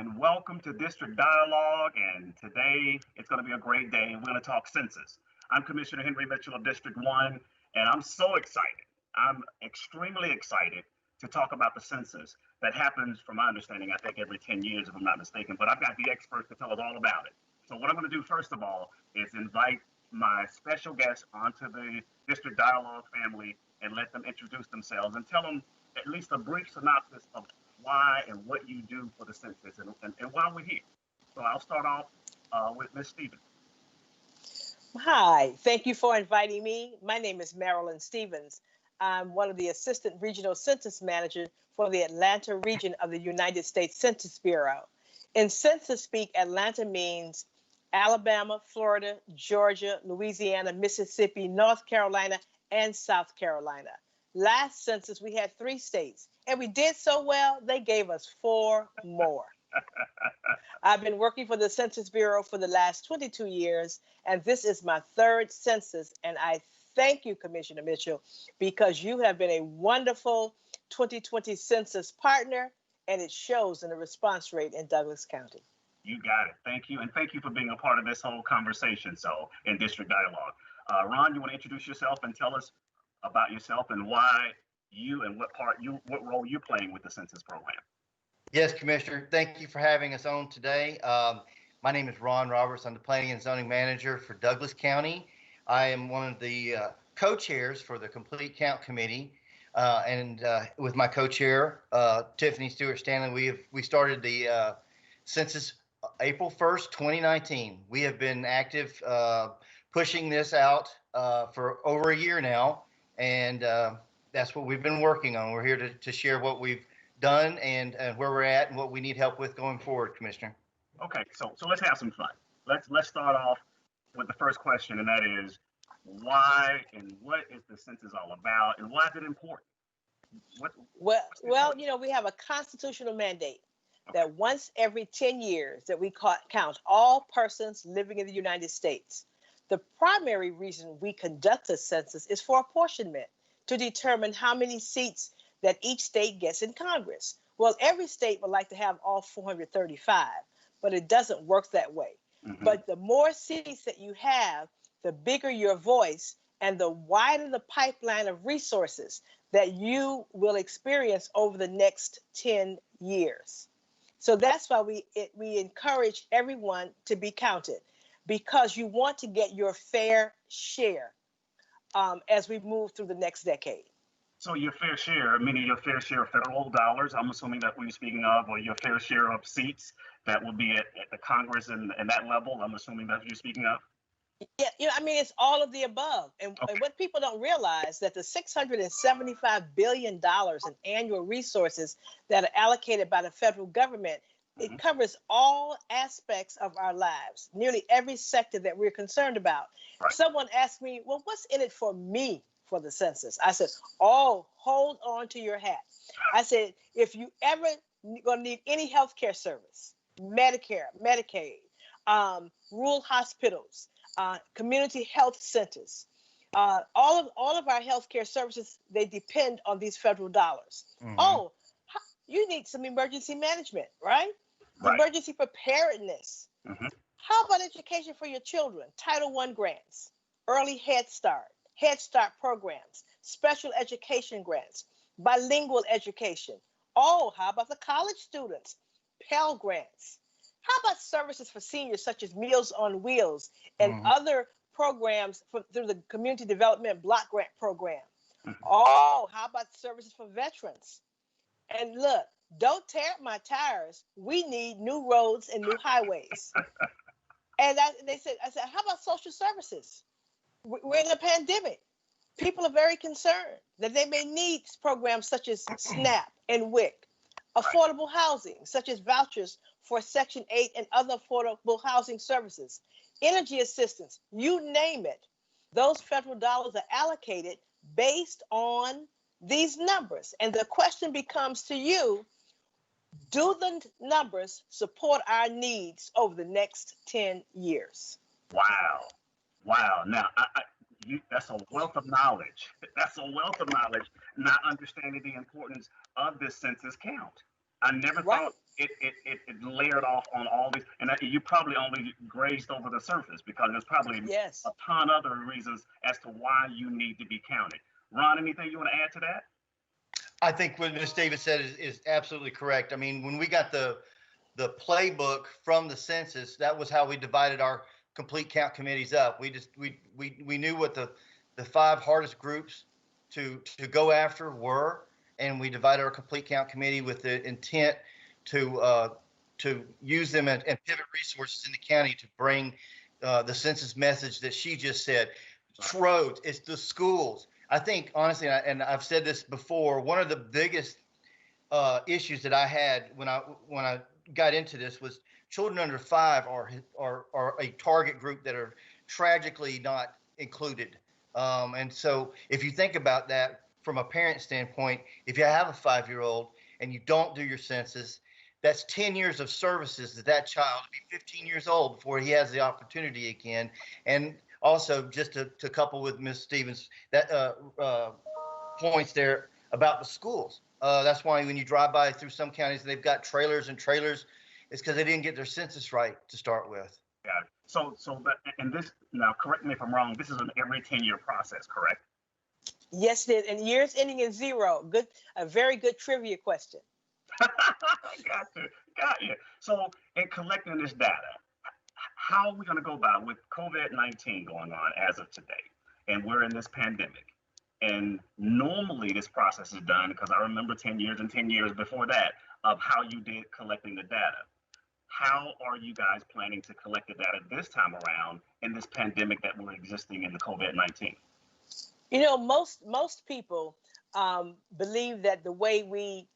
and welcome to District Dialogue. And today it's going to be a great day. We're going to talk census. I'm Commissioner Henry Mitchell of District 1, and I'm so excited. I'm extremely excited to talk about the census that happens, from my understanding, I think every 10 years, if I'm not mistaken. But I've got the experts to tell us all about it. So what I'm going to do, first of all, is invite my special guests onto the District Dialogue family and let them introduce themselves and tell them at least a brief synopsis of why and what you do for the census and why we're here. So I'll start off with Ms. Stevens. Hi, thank you for inviting me. My name is Marilyn Stevens. I'm one of the Assistant Regional Census Managers for the Atlanta region of the United States Census Bureau. In census speak, Atlanta means Alabama, Florida, Georgia, Louisiana, Mississippi, North Carolina, and South Carolina. Last census, we had 3 states, and we did so well, they gave us 4 more. I've been working for the Census Bureau for the last 22 years, and this is my 3rd census, and I thank you, Commissioner Mitchell, because you have been a wonderful 2020 census partner, and it shows in the response rate in Douglas County. You got it. Thank you, and thank you for being a part of this whole conversation, in District Dialogue. Ron, you want to introduce yourself and tell us about yourself and why you and what role you're playing with the census program? Yes, Commissioner. Thank you for having us on today. My name is Ron Roberts. I'm the Planning and Zoning Manager for Douglas County. I am one of the co-chairs for the Complete Count Committee, and with my co-chair, Tiffany Stewart Stanley, we started the census April 1st, 2019. We have been active pushing this out for over a year now, and that's what we've been working on. We're here to share what we've done and where we're at and what we need help with going forward, Commissioner. Okay, so let's have some fun. Let's start off with the first question, and that is, why and what is the census all about, and why is it important? Well, you know, we have a constitutional mandate that once every 10 years that we count all persons living in the United States. The primary reason we conduct a census is for apportionment, to determine how many seats that each state gets in Congress. Well, every state would like to have all 435, but it doesn't work that way. Mm-hmm. But the more cities that you have, the bigger your voice and the wider the pipeline of resources that you will experience over the next 10 years. So that's why we encourage everyone to be counted, because you want to get your fair share as we move through the next decade. So your fair share, meaning your fair share of federal dollars, I'm assuming that what you're speaking of, or your fair share of seats that will be at the Congress and that level, I'm assuming that's what you're speaking of? Yeah, you know, I mean, it's all of the above. And what people don't realize that the $675 billion in annual resources that are allocated by the federal government, it covers all aspects of our lives, nearly every sector that we're concerned about. Right. Someone asked me, well, what's in it for me for the census? I said, oh, hold on to your hat. I said, if you ever gonna need any health care service, Medicare, Medicaid, rural hospitals, community health centers, all of our healthcare services, they depend on these federal dollars. Mm-hmm. Oh, you need some emergency management, right? Emergency preparedness. Mm-hmm. How about education for your children? Title I grants, early Head Start programs, special education grants, bilingual education. Oh, how about the college students? Pell grants. How about services for seniors such as Meals on Wheels and other programs through the Community Development Block Grant Program? Oh, how about services for veterans? And look, don't tear up my tires. We need new roads and new highways. And I said, how about social services? We're in a pandemic. People are very concerned that they may need programs such as SNAP and WIC, affordable housing, such as vouchers for Section 8 and other affordable housing services, energy assistance, you name it. Those federal dollars are allocated based on these numbers. And the question becomes to you, do the numbers support our needs over the next 10 years? Wow. Now, that's a wealth of knowledge. That's a wealth of knowledge, not understanding the importance of this census count. I never Right. thought it layered off on all these, and you probably only grazed over the surface because there's probably Yes. a ton other reasons as to why you need to be counted. Ron, anything you want to add to that? I think what Ms. Davis said is absolutely correct. I mean, when we got the playbook from the census, that was how we divided our complete count committees up. We knew what the five hardest groups to go after were, and we divided our complete count committee with the intent to use them and pivot resources in the county to bring the census message that she just said. It's roads, it's the schools. I think honestly, and I've said this before, one of the biggest issues that I had when I got into this was children under 5 are a target group that are tragically not included. And so if you think about that from a parent standpoint, if you have a 5-year-old and you don't do your census, that's 10 years of services that child will be 15 years old before he has the opportunity again. And also, just to couple with Ms. Stevens, that points there about the schools. That's why when you drive by through some counties, they've got trailers and trailers. It's because they didn't get their census right to start with. Yeah. So and this, now correct me if I'm wrong, this is an every 10-year process, correct? Yes, it is. And years ending in 0. Good, a very good trivia question. Got you. So in collecting this data, how are we going to go about with COVID-19 going on as of today? And we're in this pandemic. And normally this process is done because I remember 10 years and 10 years before that of how you did collecting the data. How are you guys planning to collect the data this time around in this pandemic that we're existing in the COVID-19? You know, most people believe that the way we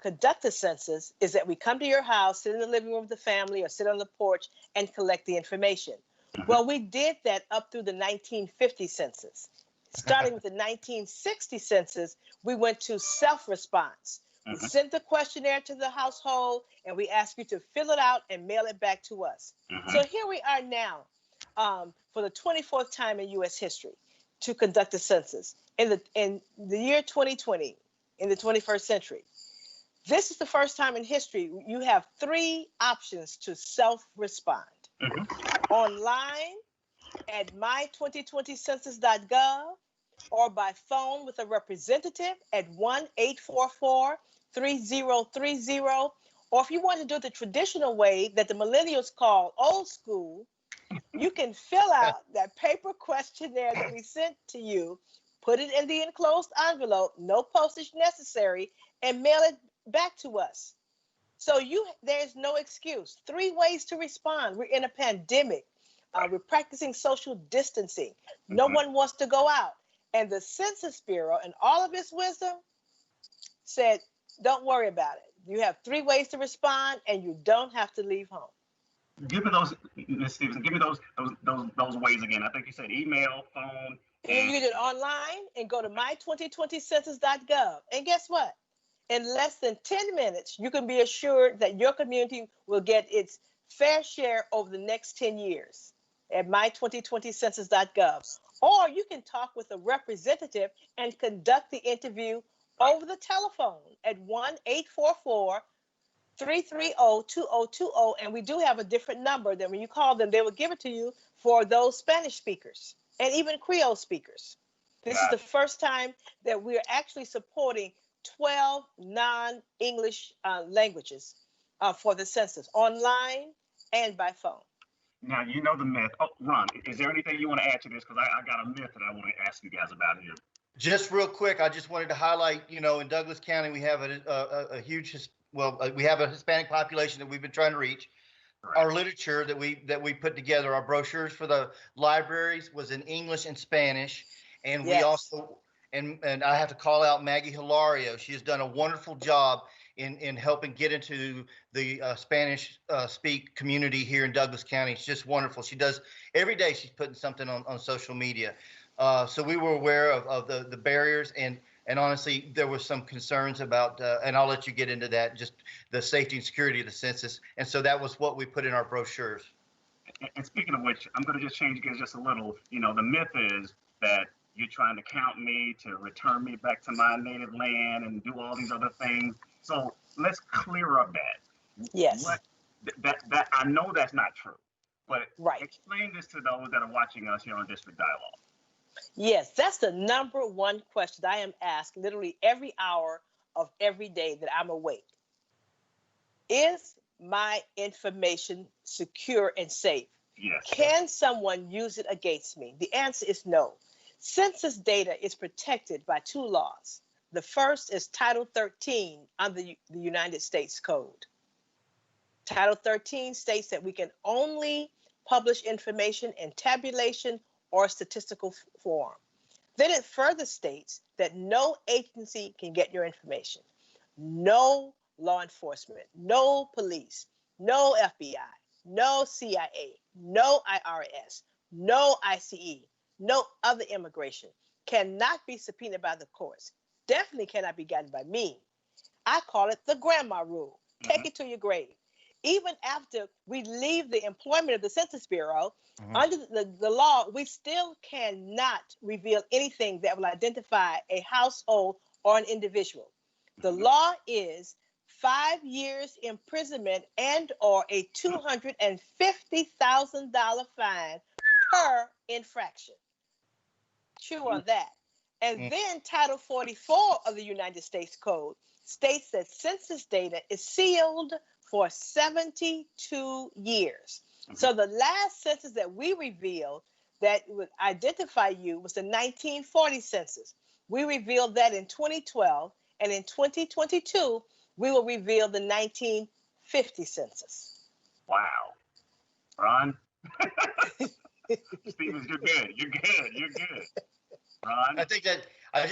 conduct the census is that we come to your house, sit in the living room with the family, or sit on the porch and collect the information. Mm-hmm. Well, we did that up through the 1950 census. Starting with the 1960 census, we went to self-response. We Mm-hmm. sent the questionnaire to the household, and we asked you to fill it out and mail it back to us. Mm-hmm. So here we are now for the 24th time in U.S. history to conduct the census in the year 2020, in the 21st century. This is the first time in history you have 3 options to self-respond. Mm-hmm. Online at my2020census.gov, or by phone with a representative at 1-844-3030, or if you want to do it the traditional way that the millennials call old school, you can fill out that paper questionnaire that we sent to you, put it in the enclosed envelope, no postage necessary, and mail it back to us. So there's no excuse. 3 ways to respond. We're in a pandemic. We're practicing social distancing. No Mm-hmm. one wants to go out. And the Census Bureau, in all of its wisdom, said, don't worry about it. You have 3 ways to respond, and you don't have to leave home. Give me those, Ms. Stevenson. Give me those ways again. I think you said email, phone. And you do it online and go to my2020census.gov. And guess what? In less than 10 minutes, you can be assured that your community will get its fair share over the next 10 years at my2020census.gov. Or you can talk with a representative and conduct the interview over the telephone at 1-844-330-2020. And we do have a different number that when you call them, they will give it to you for those Spanish speakers and even Creole speakers. This is the first time that we're actually supporting 12 non-English languages for the census, online and by phone. Now, you know the myth. Oh, Ron, is there anything you want to add to this? Because I got a myth that I want to ask you guys about here. Just real quick, I just wanted to highlight, in Douglas County, we have a huge, we have a Hispanic population that we've been trying to reach. Right. Our literature that we put together, our brochures for the libraries was in English and Spanish. And we also, and I have to call out Maggie Hilario. She has done a wonderful job in helping get into the Spanish speak community here in Douglas County. It's just wonderful. She does every day. She's putting something on social media. So we were aware of the barriers, and honestly, there was some concerns about, and I'll let you get into that, just the safety and security of the census. And so that was what we put in our brochures. And speaking of which, I'm going to just change gears just a little. The myth is that you're trying to count me to return me back to my native land and do all these other things. So let's clear up that. Yes. What that I know that's not true, but Right. explain this to those that are watching us here on District Dialogue. Yes, that's the number one question I am asked literally every hour of every day that I'm awake. Is my information secure and safe? Yes. Can someone use it against me? The answer is no. Census data is protected by two laws. The first is Title 13 under the United States Code. Title 13 states that we can only publish information in tabulation or statistical form. Then it further states that no agency can get your information. No law enforcement, no police, no FBI, no CIA, no IRS, no ICE, no other immigration cannot be subpoenaed by the courts. Definitely cannot be gotten by me. I call it the grandma rule. Take it to your grave. Even after we leave the employment of the Census Bureau, under the law, we still cannot reveal anything that will identify a household or an individual. The law is 5 years imprisonment and or a $250,000 fine per infraction. Chew on that. And then Title 44 of the United States Code states that census data is sealed for 72 years. So the last census that we revealed that would identify you was the 1940 census. We revealed that in 2012, and in 2022, we will reveal the 1950 census. Wow. Ron? Stevens, you're good. You're good. You're good. Ron? I think that I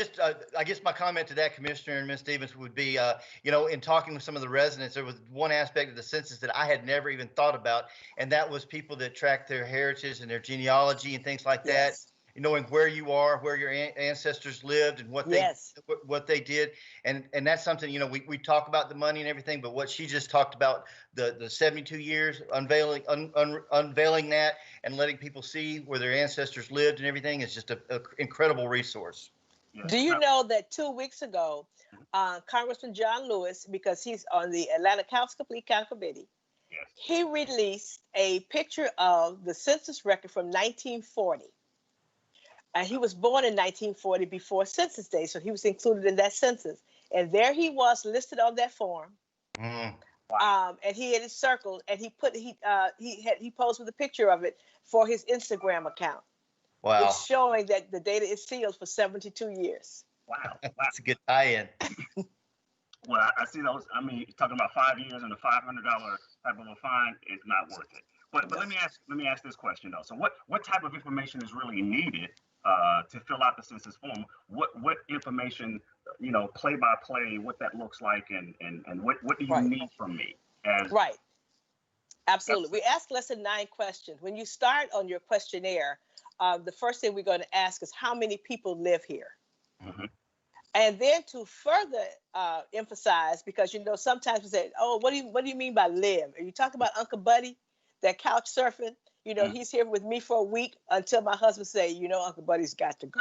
guess my comment to that, Commissioner and Ms. Stevens, would be, in talking with some of the residents, there was one aspect of the census that I had never even thought about, and that was people that track their heritage and their genealogy and things like that. Knowing where you are, where your ancestors lived, and what they did, and that's something, we talk about the money and everything, but what she just talked about, the 72 years unveiling that and letting people see where their ancestors lived and everything is just an incredible resource. Do you know that 2 weeks ago, Congressman John Lewis, because he's on the Atlanta Council Complete Count Committee, he released a picture of the census record from 1940. He was born in 1940 before Census Day, so he was included in that census. And there he was listed on that form. Wow. And he had it circled, and he posed with a picture of it for his Instagram account. Wow. It's showing that the data is sealed for 72 years. Wow. That's a good tie-in. Well, I see those. I mean, talking about 5 years and a $500 type of a fine is not worth it. But let me ask this question though. So what type of information is really needed to fill out the census form? What information, play by play, what that looks like, and what do you need from me? Right. Absolutely. We ask less than 9 questions. When you start on your questionnaire, the first thing we're going to ask is how many people live here. And then to further emphasize, because sometimes we say, "Oh, what do you mean by live? Are you talking about Uncle Buddy, that couch surfing? He's here with me for a week until my husband say, Uncle Buddy's got to go."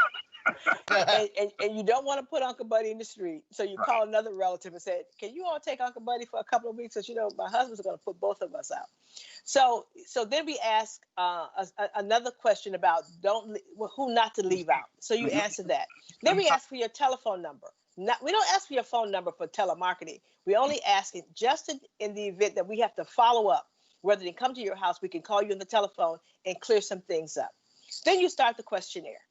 and you don't want to put Uncle Buddy in the street, so you call another relative and say, "Can you all take Uncle Buddy for a couple of weeks? Because my husband's going to put both of us out." So then we ask another question about who not to leave out. So you answer that. Then we ask for your telephone number. We don't ask for your phone number for telemarketing. We only ask it just in the event that we have to follow up. Whether they come to your house, we can call you on the telephone and clear some things up. Then you start the questionnaire.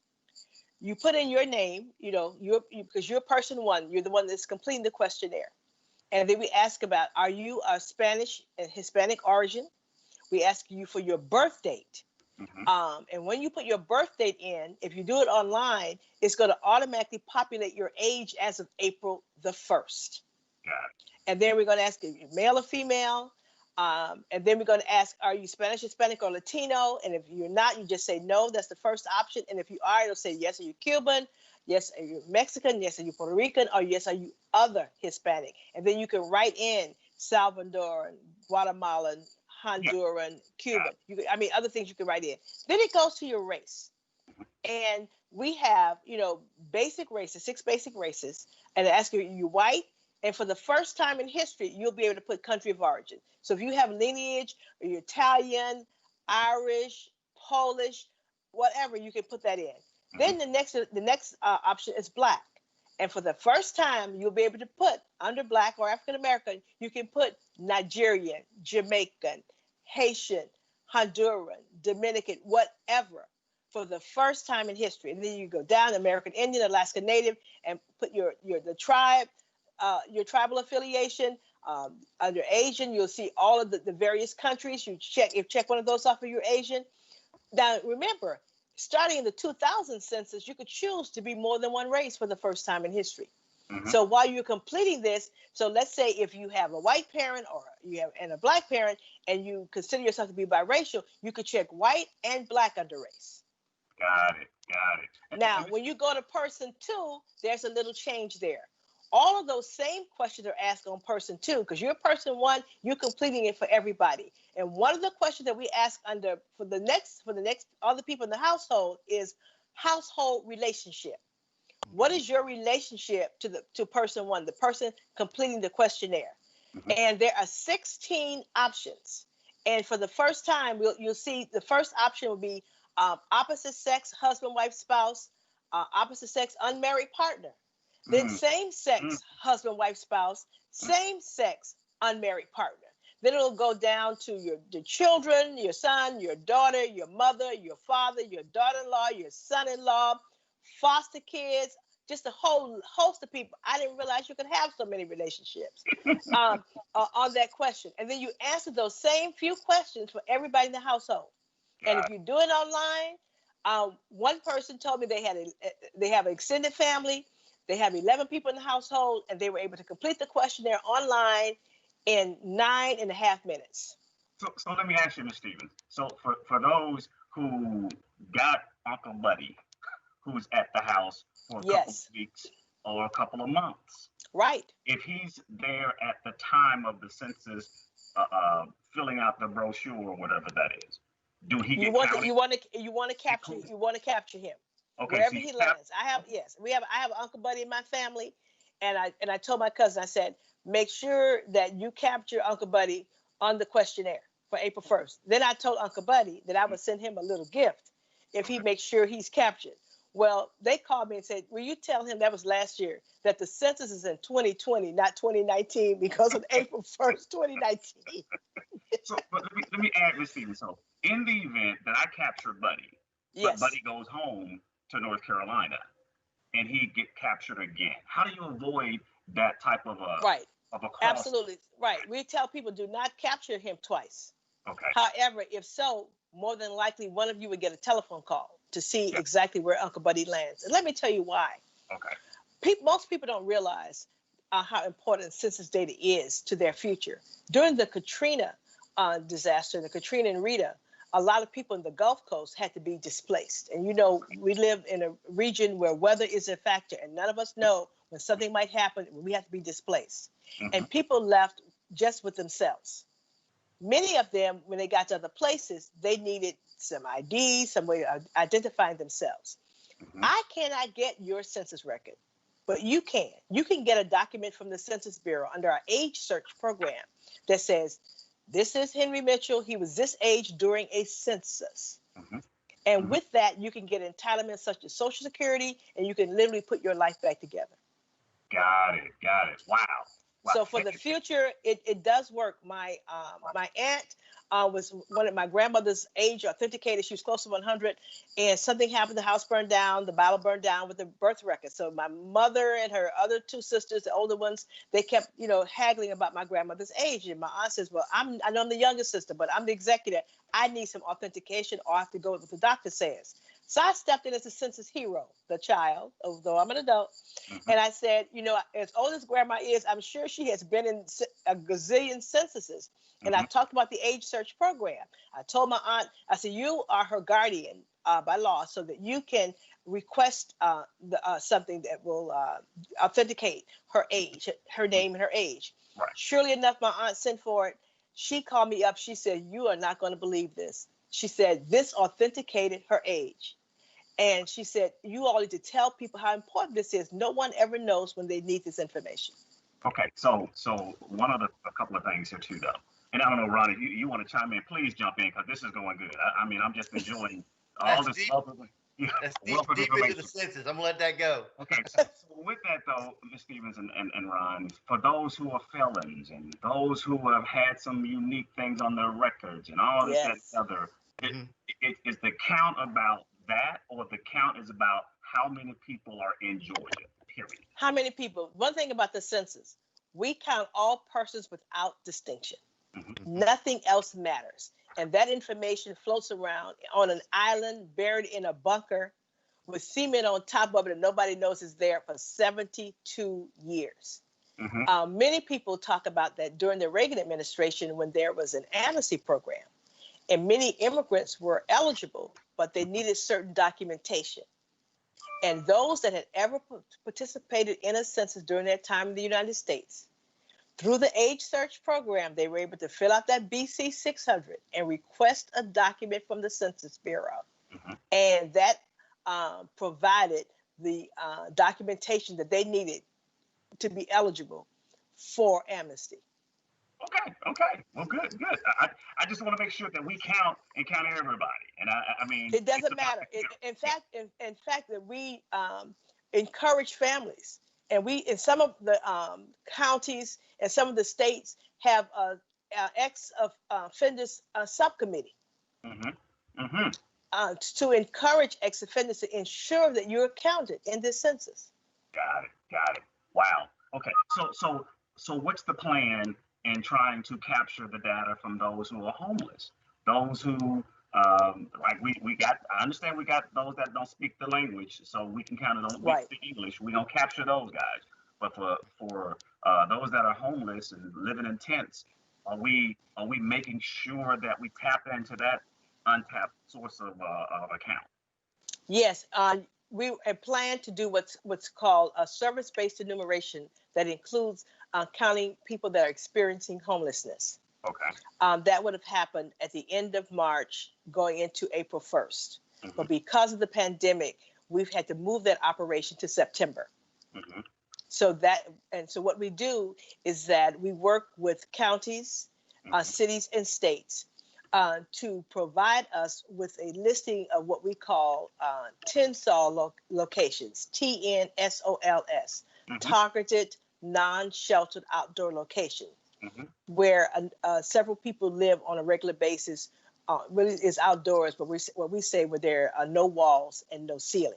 You put in your name, because you're person one. You're the one that's completing the questionnaire. And then we ask about, are you of Spanish and Hispanic origin? We ask you for your birth date. And when you put your birth date in, if you do it online, it's going to automatically populate your age as of April the 1st. And then we're going to ask you, male or female. And then we're going to ask, are you Spanish, Hispanic, or Latino? And if you're not, you just say no. That's the first option. And if you are, it'll say, yes, are you Cuban? Yes, are you Mexican? Yes, are you Puerto Rican? Or yes, are you other Hispanic? And then you can write in Salvadoran, Guatemalan, Honduran, Cuban. Other things you can write in. Then it goes to your race. And we have, basic races, 6 basic races. And I ask you, are you white, And for the first time in history, you'll be able to put country of origin. So if you have lineage, or you're Italian, Irish, Polish, whatever, you can put that in. Then the next option is Black. And for the first time, you'll be able to put under Black or African American, you can put Nigerian, Jamaican, Haitian, Honduran, Dominican, whatever, for the first time in history. And then you go down American Indian, Alaska Native, and put the tribe, your tribal affiliation. Under Asian, you'll see all of the various countries. You check one of those off of your Asian. Now remember, starting in the 2000 census, you could choose to be more than one race for the first time in history. So while you're completing this, so let's say if you have a white parent or and a Black parent, and you consider yourself to be biracial, you could check white and Black under race. Got it. Now, when you go to person 2, there's a little change there. All of those same questions are asked on person 2, because you're person 1, you're completing it for everybody. And one of the questions that we ask for the next other people in the household is household relationship. What is your relationship to person 1, the person completing the questionnaire? And there are 16 options. And for the first time, you'll see the first option will be opposite sex, husband, wife, spouse, opposite sex, unmarried partner. Then same sex, husband, wife, spouse, same sex, unmarried partner. Then it'll go down to the children, your son, your daughter, your mother, your father, your daughter-in-law, your son-in-law, foster kids, just a whole host of people. I didn't realize you could have so many relationships on that question. And then you answer those same few questions for everybody in the household. And if you do it online, one person told me they have an extended family. They have 11 people in the household, and they were able to complete the questionnaire online in 9.5 minutes. So let me ask you, Ms. Stevens. So for those who got Uncle Buddy, who's at the house for a couple of weeks or a couple of months, right? If he's there at the time of the census, filling out the brochure or whatever that is, do he get counted? You want to capture him. Okay, wherever he lands. I have Uncle Buddy in my family, and I told my cousin, I said, make sure that you capture Uncle Buddy on the questionnaire for April 1st. Then I told Uncle Buddy that I would send him a little gift if he makes sure he's captured. Well, they called me and said, will you tell him, that was last year, that the census is in 2020, not 2019, because of April 1st, 2019. But let me add, Ms. Stevens. So in the event that I capture Buddy, but Buddy goes home to North Carolina and he get captured again, how do you avoid that type of a cost? Absolutely right. We tell people, do not capture him twice. Okay. However, if so, more than likely one of you would get a telephone call to see exactly where Uncle Buddy lands. And let me tell you why. Okay. Most people don't realize how important census data is to their future. During the Katrina disaster, the Katrina and Rita, a lot of people in the Gulf Coast had to be displaced. And we live in a region where weather is a factor, and none of us know when something might happen, we have to be displaced. And people left just with themselves. Many of them, when they got to other places, they needed some ID, some way of identifying themselves. I cannot get your census record, but you can. You can get a document from the Census Bureau under our age search program that says, this is Henry Mitchell. He was this age during a census. And with that, you can get entitlements such as Social Security, and you can literally put your life back together. Got it. Wow. So for the future, it does work. My aunt was one of my grandmother's age authenticated. She was close to 100, and something happened. The house burned down. The Bible burned down with the birth record. So my mother and her other 2 sisters, the older ones, they kept haggling about my grandmother's age. And my aunt says, well, I know I'm the youngest sister, but I'm the executor. I need some authentication, or I have to go with what the doctor says. So I stepped in as a census hero, the child, although I'm an adult. And I said, as old as grandma is, I'm sure she has been in a gazillion censuses. And I talked about the age search program. I told my aunt, I said, you are her guardian by law, so that you can request something that will authenticate her age, her name and her age. Right. Surely enough, my aunt sent for it. She called me up. She said, you are not going to believe this. She said, this authenticated her age. And she said, you all need to tell people how important this is. No one ever knows when they need this information. Okay, so one of a couple of things here too, though, and I don't know, Ronnie, you want to chime in? Please jump in because this is going good. I mean, I'm just enjoying all That's this deep. wealth of, yeah, That's wealth of deep into the information. census. I'm gonna let that go. Okay, so with that though, Ms. Stevens and Ron, for those who are felons and those who have had some unique things on their records and all this, that, Yes. and the other, Mhm. is the count about that, or the count is about how many people are in Georgia? Period. How many people? One thing about the census, we count all persons without distinction. Mm-hmm. Nothing else matters. And that information floats around on an island buried in a bunker with cement on top of it and nobody knows it's there for 72 years. Mm-hmm. Many people talk about that during the Reagan administration when there was an amnesty program and many immigrants were eligible, but they needed certain documentation. And those that had ever participated in a census during their time in the United States, through the age search program, they were able to fill out that BC 600 and request a document from the Census Bureau. Mm-hmm. And that provided the documentation that they needed to be eligible for amnesty. Okay. Well, good. I just want to make sure that we count and count everybody. And I mean, It it's doesn't about matter. the count. In fact, that we encourage families, and we in some of the counties and some of the states have a ex offenders subcommittee Mm-hmm. Mm-hmm. to encourage ex offenders to ensure that you're counted in this census. Got it. Wow. Okay. So what's the plan in trying to capture the data from those who are homeless, those who like we got? I understand we got those that don't speak the language, so we can kind of don't Right. speak English. We don't capture those guys, but for those that are homeless and living in tents, are we making sure that we tap into that untapped source of account? Yes, we had planned to do what's called a service-based enumeration that includes counting people that are experiencing homelessness. Okay. That would have happened at the end of March, going into April 1st. Mm-hmm. But because of the pandemic, we've had to move that operation to September. Mm-hmm. So what we do is that we work with counties, Mm-hmm. cities, and states to provide us with a listing of what we call TNSOL locations, TNSOLS, Mm-hmm. targeted non-sheltered outdoor locations, Mm-hmm. where several people live on a regular basis. Really is outdoors, but what we say where there are no walls and no ceiling.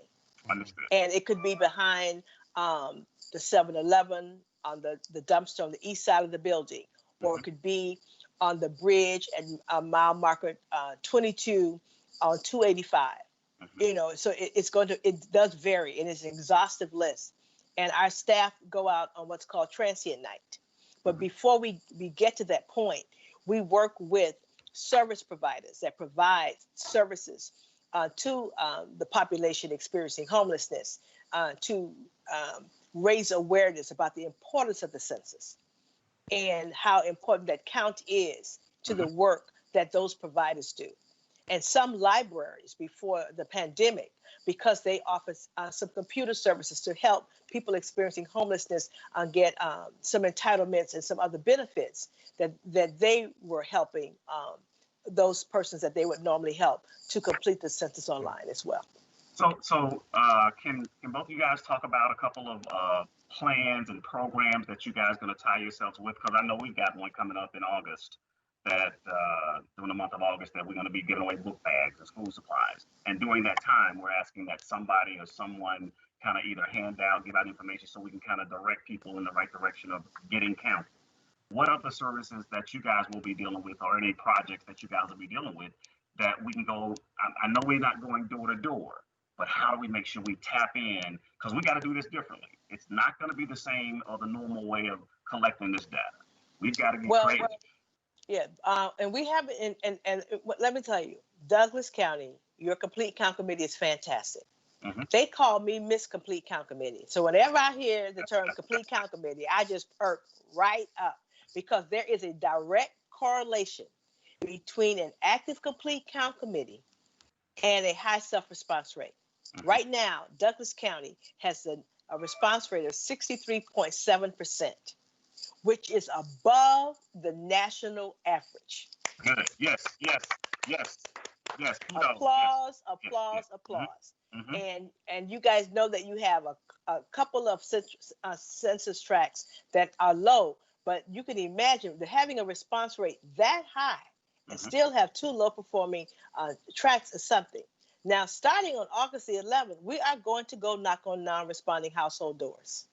Understood. And it could be behind the 7-Eleven, on the dumpster on the east side of the building, or it could be on the bridge at mile marker 22 on 285. Mm-hmm. So it does vary, and it's an exhaustive list. And our staff go out on what's called transient night. But before we get to that point, we work with service providers that provide services to the population experiencing homelessness to raise awareness about the importance of the census and how important that count is to the work that those providers do. And some libraries before the pandemic, because they offer some computer services to help people experiencing homelessness get some entitlements and some other benefits that they were helping those persons that they would normally help to complete the census online as well. So can both of you guys talk about a couple of plans and programs that you guys going to tie yourselves with? Because I know we've got one coming up in August that during the month of August that we're going to be giving away book bags and school supplies. And during that time, we're asking that somebody or someone kind of either hand out, give out information so we can kind of direct people in the right direction of getting counted. What other services that you guys will be dealing with, or any projects that you guys will be dealing with that we can go? I know we're not going door to door, but how do we make sure we tap in? Because we got to do this differently. It's not going to be the same or the normal way of collecting this data. We've got to get creative. Yeah, and we have, and let me tell you, Douglas County, your complete count committee is fantastic. Mm-hmm. They call me Miss Complete Count Committee. So whenever I hear the term Complete Count Committee, I just perk right up, because there is a direct correlation between an active Complete Count Committee and a high self-response rate. Mm-hmm. Right now, Douglas County has a response rate of 63.7%. which is above the national average. Good. Yes, yes, yes, yes. Kudos. Applause, Yes, applause, yes, yes. applause. Mm-hmm. And you guys know that you have a couple of census tracts that are low, but you can imagine that having a response rate that high and Mm-hmm. still have two low performing tracts is something. Now, starting on August the 11th, we are going to go knock on non-responding household doors.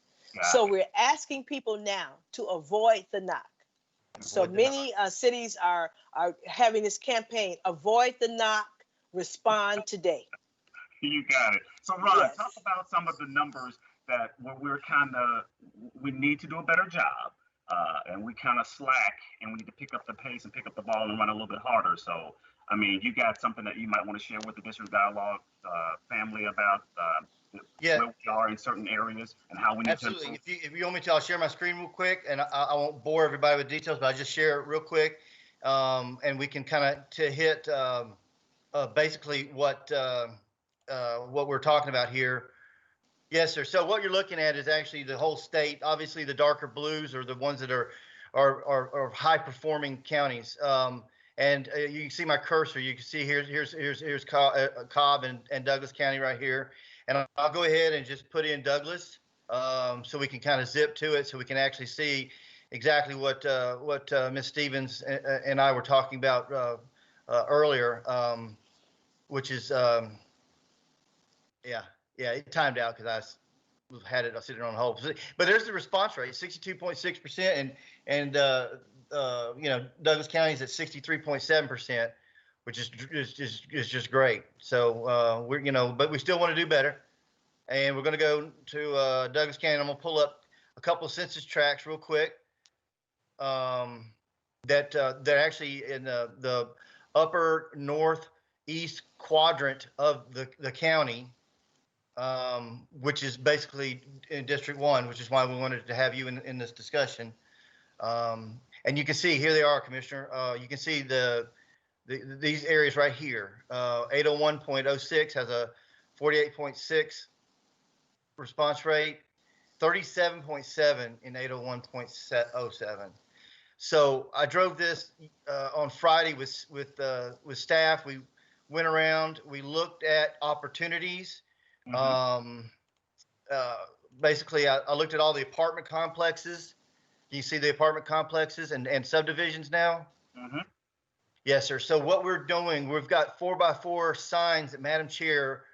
So we're asking people now to avoid the knock. So many cities are having this campaign, avoid the knock, respond today. You got it. So Ron, Yes. talk about some of the numbers that we need to do a better job, and we kind of slack, and we need to pick up the pace and pick up the ball and run a little bit harder. So, I mean, you got something that you might want to share with the district dialogue family about where we are in certain areas and how we need absolutely. to improve. If you want me to, I'll share my screen real quick, and I won't bore everybody with details, but I'll just share it real quick, and we can kind of hit basically what we're talking about here. Yes, sir. So what you're looking at is actually the whole state. Obviously, the darker blues are the ones that are high performing counties. And you can see my cursor. You can see here's Cobb and Douglas County right here. And I'll go ahead and just put in Douglas, so we can kind of zip to it, so we can actually see exactly what Ms. Stevens and I were talking about earlier, which is yeah, it timed out because I had it sitting on hold. But there's the response rate, 62.6%, and Douglas County is at 63.7%, which is just great. So but we still want to do better, and we're going to go to Douglas County. I'm going to pull up a couple of census tracts real quick. That they're actually in the upper northeast quadrant of the county. Which is basically in District 1, which is why we wanted to have you in this discussion. And you can see, here they are, Commissioner. You can see these areas right here. 801.06 has a 48.6 response rate, 37.7 in 801.07. So I drove this on Friday with staff. We went around, we looked at opportunities. Mm-hmm. Basically, I looked at all the apartment complexes. Do you see the apartment complexes and subdivisions now? Mm-hmm. Yes, sir. So what we're doing, we've got 4x4 signs that Madam Chair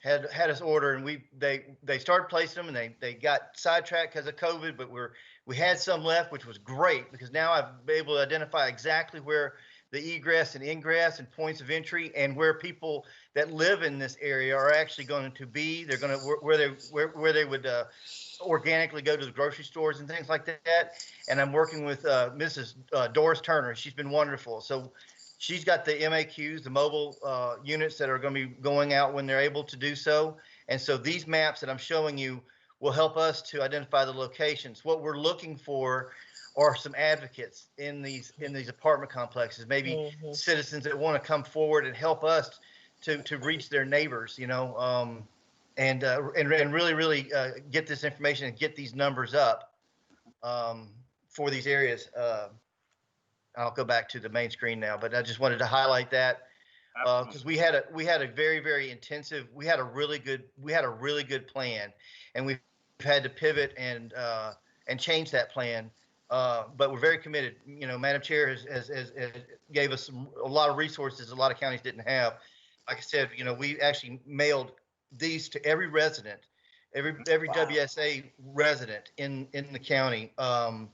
had us order, and they started placing them, and they got sidetracked because of COVID, but we had some left, which was great, because now I've been able to identify exactly where the egress and ingress and points of entry, and where people that live in this area are actually going to be. They're going to where they would organically go to the grocery stores and things like that. And I'm working with Mrs. Doris Turner. She's been wonderful. So she's got the MAQs, the mobile units that are going to be going out when they're able to do so. And so these maps that I'm showing you will help us to identify the locations. What we're looking for are some advocates in these apartment complexes, maybe mm-hmm. citizens that want to come forward and help us to reach their neighbors, and really get this information and get these numbers up for these areas. I'll go back to the main screen now, but I just wanted to highlight that because we had a very, very intensive. We had a really good plan, and we've had to pivot and change that plan. But we're very committed. Madam Chair has gave us a lot of resources a lot of counties didn't have. Like I said, we actually mailed these to every resident, every wow. WSA resident in the county. And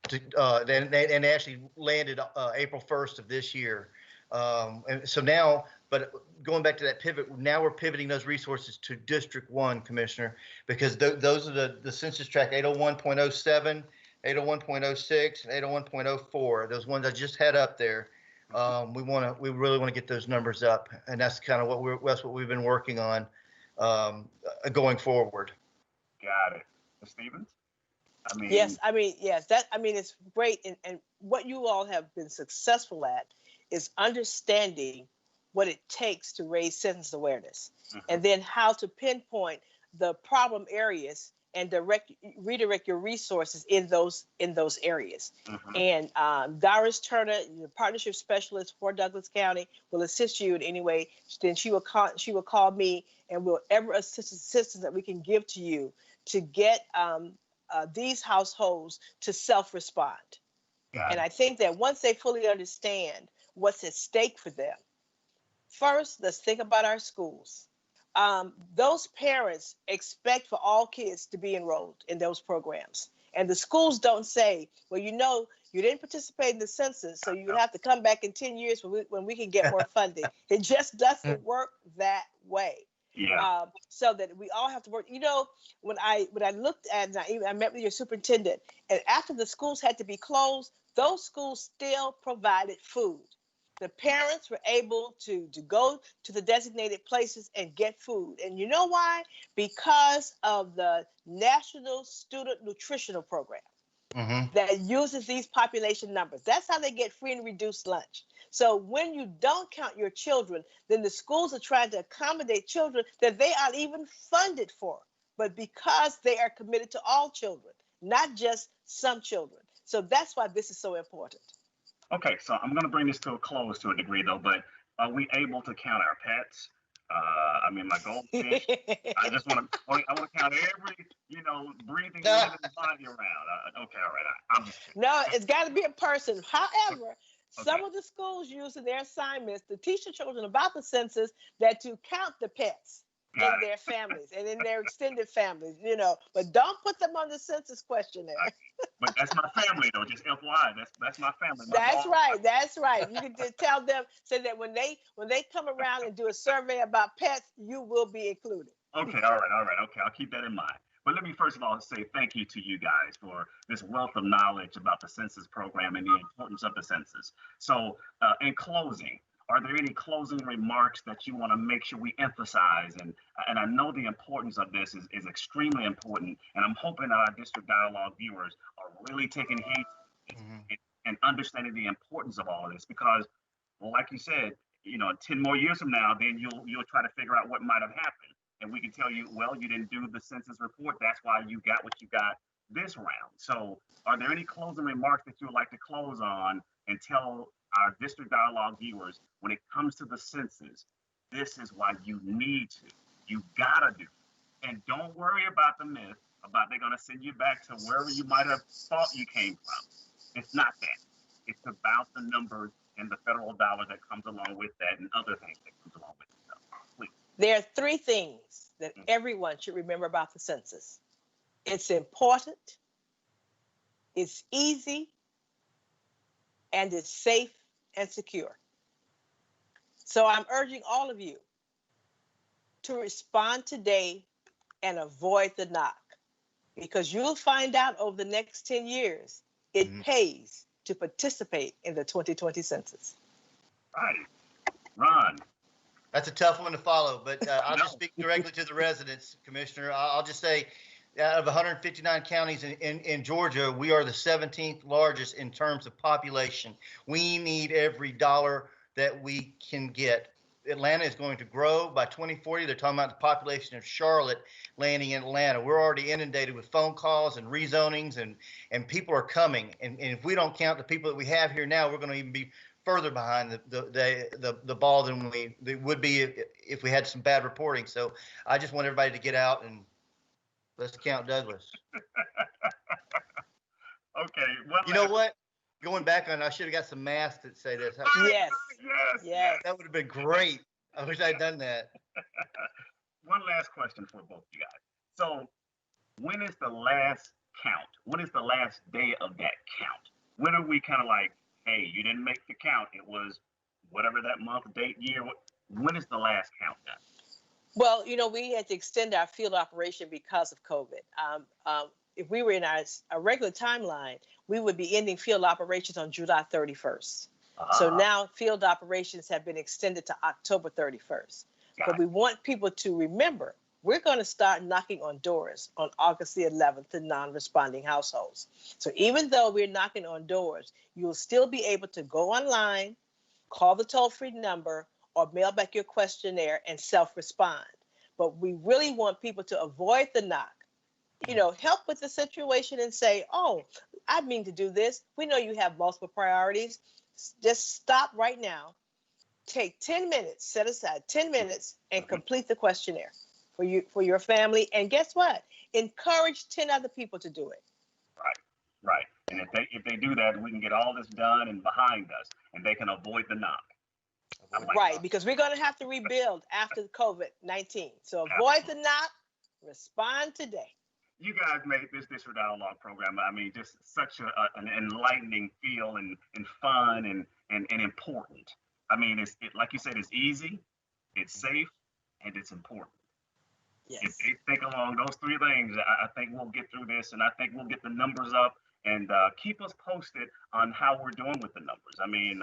they actually landed April 1st of this year. And so now, but going back to that pivot, now we're pivoting those resources to District 1, Commissioner, because those are the census tract 801.07. 801.06 and 801.04, those ones I just had up there. We really want to get those numbers up, and that's kind of what we've been working on going forward. Got it. Ms. Stevens? Yes, it's great, and what you all have been successful at is understanding what it takes to raise census awareness, mm-hmm. and then how to pinpoint the problem areas and redirect your resources in those areas. Mhm. And Doris Turner, the partnership specialist for Douglas County, will assist you in any way. Then she will call me, and we'll ever assistance that we can give to you to get these households to self-respond. And I think that once they fully understand what's at stake for them, first, let's think about our schools. Those parents expect for all kids to be enrolled in those programs. And the schools don't say, well, you didn't participate in the census, so you have to come back in 10 years when we can get more funding. It just doesn't work that way. Yeah. So that we all have to work. When I looked at, I met with your superintendent, and after the schools had to be closed, those schools still provided food. The parents were able to go to the designated places and get food. And you know why? Because of the National Student Nutritional Program that uses these population numbers. That's how they get free and reduced lunch. So when you don't count your children, then the schools are trying to accommodate children that they aren't even funded for, but because they are committed to all children, not just some children. So that's why this is so important. Okay, so I'm going to bring this to a close to a degree, though, but are we able to count our pets? My goldfish. I just want to. I want to count every, breathing, living body around. Okay, all right. I'm just kidding. No, it's got to be a person. However, some of the schools use in their assignments to teach the children about the census that to count the pets in their families and in their extended families, but don't put them on the census questionnaire. But that's my family, though. Just FYI, that's my family. That's right. You can just tell them, say that when they come around and do a survey about pets, you will be included. Okay, all right. Okay, I'll keep that in mind. But let me first of all say thank you to you guys for this wealth of knowledge about the census program and the importance of the census. So, in closing, are there any closing remarks that you want to make sure we emphasize? And I know the importance of this is extremely important. And I'm hoping that our District Dialogue viewers are really taking heed and understanding the importance of all of this. Because, like you said, 10 more years from now, then you'll try to figure out what might have happened. And we can tell you, well, you didn't do the census report. That's why you got what you got this round. So are there any closing remarks that you would like to close on and tell our District Dialogue viewers, when it comes to the census, this is why you need to, you gotta do it. And don't worry about the myth about they're gonna send you back to wherever you might have thought you came from. It's not that. It's about the numbers and the federal dollar that comes along with that and other things that comes along with it. So, please. There are three things that everyone should remember about the census. It's important, it's easy, and it's safe and secure. So I'm urging all of you to respond today and avoid the knock, because you'll find out over the next 10 years, it pays to participate in the 2020 census. Right. Ron. That's a tough one to follow, but I'll just speak directly to the residents, Commissioner. I'll just say, out of 159 counties in Georgia, we are the 17th largest in terms of population. We need every dollar that we can get. Atlanta is going to grow by 2040. They're talking about the population of Charlotte landing in Atlanta. We're already inundated with phone calls and rezonings, and people are coming. And if we don't count the people that we have here now, we're going to even be further behind the ball than we would be if we had some bad reporting. So I just want everybody to get out and let's count Douglas. Okay. You know what? Going back on, I should have got some masks that say this. Yes. That would have been great. I wish I'd done that. One last question for both of you guys. So, when is the last count? When is the last day of that count? When are we kind of like, hey, you didn't make the count. It was whatever that month, date, year. When is the last count done? Well, we had to extend our field operation because of COVID. If we were in our regular timeline, we would be ending field operations on July 31st. So now field operations have been extended to October 31st. But we want people to remember, we're going to start knocking on doors on August the 11th to non-responding households. So even though we're knocking on doors, you'll still be able to go online, call the toll-free number, or mail back your questionnaire and self-respond. But we really want people to avoid the knock. help with the situation and say, oh, I mean to do this. We know you have multiple priorities. Just stop right now. Take 10 minutes, set aside 10 minutes and complete the questionnaire for your family. And guess what? Encourage 10 other people to do it. Right. And if they do that, we can get all this done and behind us, and they can avoid the knock. Right, because we're going to have to rebuild after COVID-19. So avoid the knock, respond today. You guys made this District Dialogue program, I mean, just such an enlightening feel and fun and important. I mean, it like you said, it's easy, it's safe, and it's important. Yes. If they think along those three things, I think we'll get through this, and I think we'll get the numbers up, and keep us posted on how we're doing with the numbers. I mean,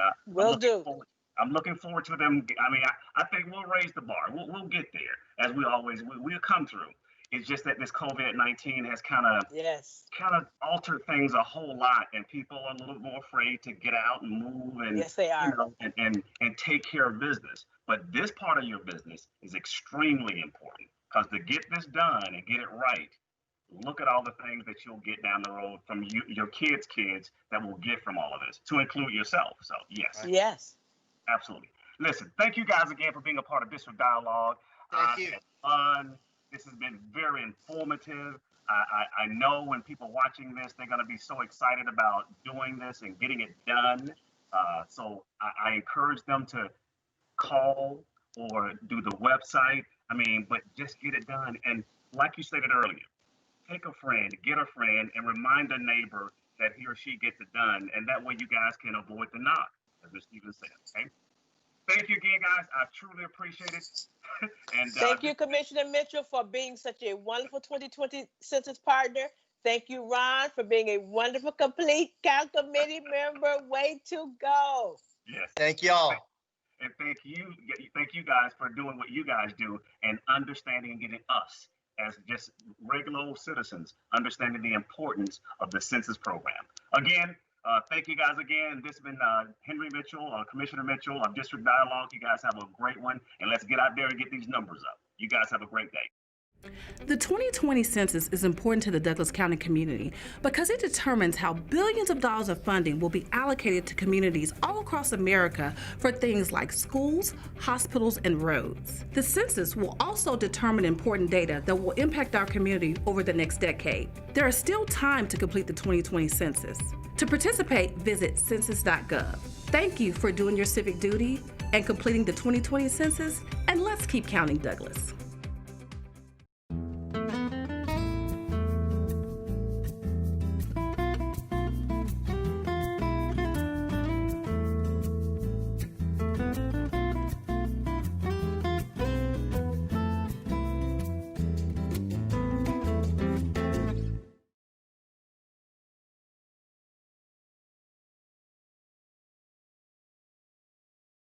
I'm looking forward to them. I mean, I think we'll raise the bar. We'll get there, as we always we'll come through. It's just that this COVID-19 has kind of altered things a whole lot, and people are a little more afraid to get out and move and yes, they are. And take care of business. But this part of your business is extremely important, because to get this done and get it right, look at all the things that you'll get down the road from your kids' kids that will get from all of this, to include yourself. So yes, absolutely. Listen, thank you guys again for being a part of District Dialogue. Thank you. Fun. This has been very informative. I know when people watching this, they're going to be so excited about doing this and getting it done. So I encourage them to call or do the website. I mean, but just get it done. And like you stated earlier, take a friend, get a friend, and remind a neighbor that he or she gets it done. And that way you guys can avoid the knock, as Ms. Stevens said. Okay. Thank you again, guys. I truly appreciate it. And thank you, Commissioner Mitchell, for being such a wonderful 2020 Census partner. Thank you, Ron, for being a wonderful complete count committee member. Way to go. Yes. Thank y'all. And thank you guys for doing what you guys do and understanding and getting us as just regular old citizens, understanding the importance of the census program. Again, thank you guys again. This has been Henry Mitchell, Commissioner Mitchell of District Dialogue. You guys have a great one, and let's get out there and get these numbers up. You guys have a great day. The 2020 census is important to the Douglas County community because it determines how billions of dollars of funding will be allocated to communities all across America for things like schools, hospitals, and roads. The census will also determine important data that will impact our community over the next decade. There is still time to complete the 2020 census. To participate, visit census.gov. Thank you for doing your civic duty and completing the 2020 census, and let's keep counting Douglas.